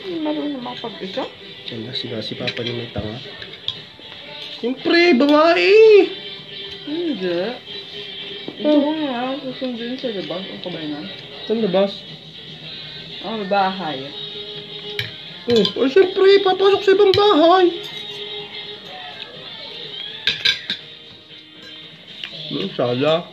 Marunong makapag-isa? Diyan na si Papa niya may tanga. Siyempre, babae! Hindi. Ito ko nga, susundin sa labas. Ang kabayan. Saan labas? May bahay. Oh, siyempre, papasok sa ibang bahay. Sala.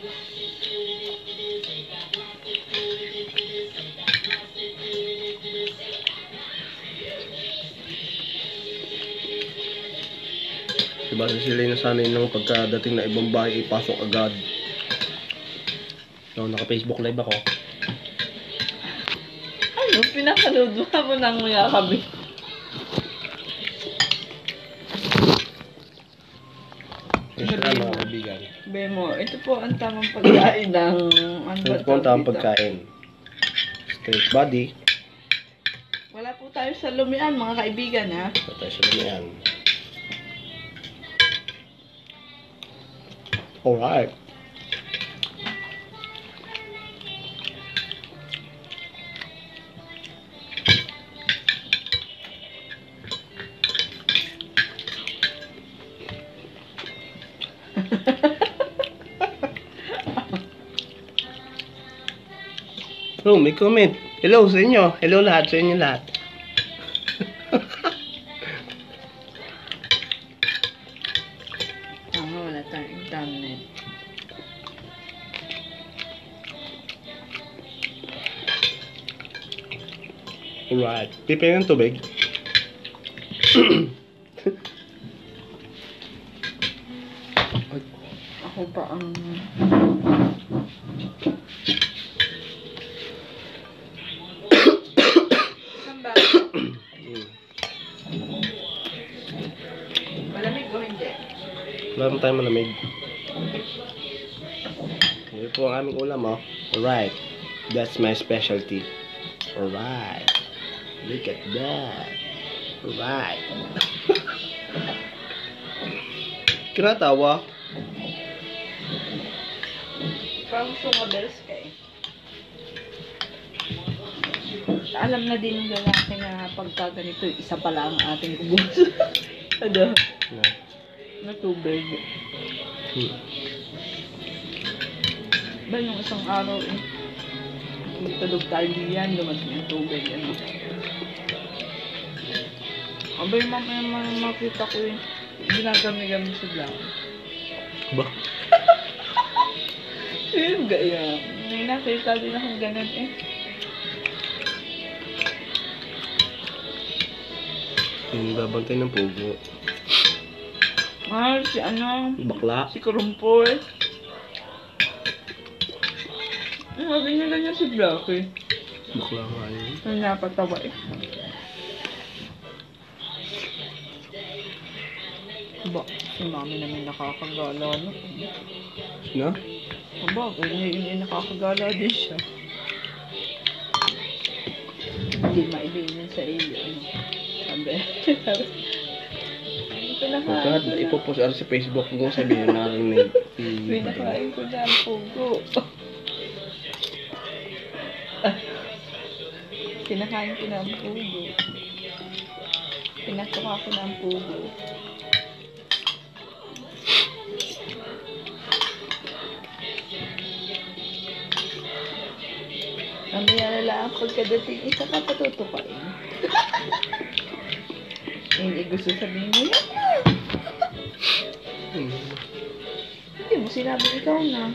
Diba sila yung nasanay ng pagkadating na ibang bahay, ipasok agad. So, naka-Facebook live ako. Ano? Pinakanood mo nang mga kami. Siyempre mga kaibigan. Bemo, ito po ang tamang pagkain ng... Ito po ang tamang pagkain. Straight body. Wala po tayo sa lumian, mga kaibigan, ha? Ito tayo sa lumian. Alright. Oh, may comment. Hello sa inyo. Hello lahat sa inyo lahat. Wala tayong internet. Alright. Pipin ng tubig. Ako pa ang... Malamig o hindi? Wala naman tayo malamig. Ito po ang aming ulam, oh. Alright. That's my specialty. Alright. Look at that. Alright. Kinatawa? Parang sumabels ka eh. Alam na din ng lalaki na pagka ganito, isa pala ang ating ubos. Ano? Na tubig. Ba yung isang araw eh, magtulog tayo diyan, dumating yung tubig. Ano? Abay, makita ko yung ginagami-gami sa black. Ba? Yung gaya. May nakita din akong ganun eh. Yung babantay ng pugo. Si ano? Bakla. Si Kurumpol. Sabi niya ganyan si Black eh. Bakla nga yun. Ang napatawa eh. Ba, si mami naman nakakagala, no? No? Aba, yung nakakagala din siya. Hindi maibigin sa iyo, ano? Sabi. Pagkat ipopost sa Facebook mo, sabihin na narinig. Pinakain ko na ang pugo. Pinakain ko na ang pugo. Pinatuka ko na ang pugo. Mamaya na lang pagkadating isa ka patutupain. Hindi gusto sabihin mo yan. Hindi mo sinabi ikaw na.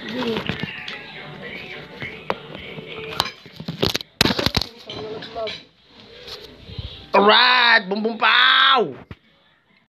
Hindi. Alright! Bum bum pow!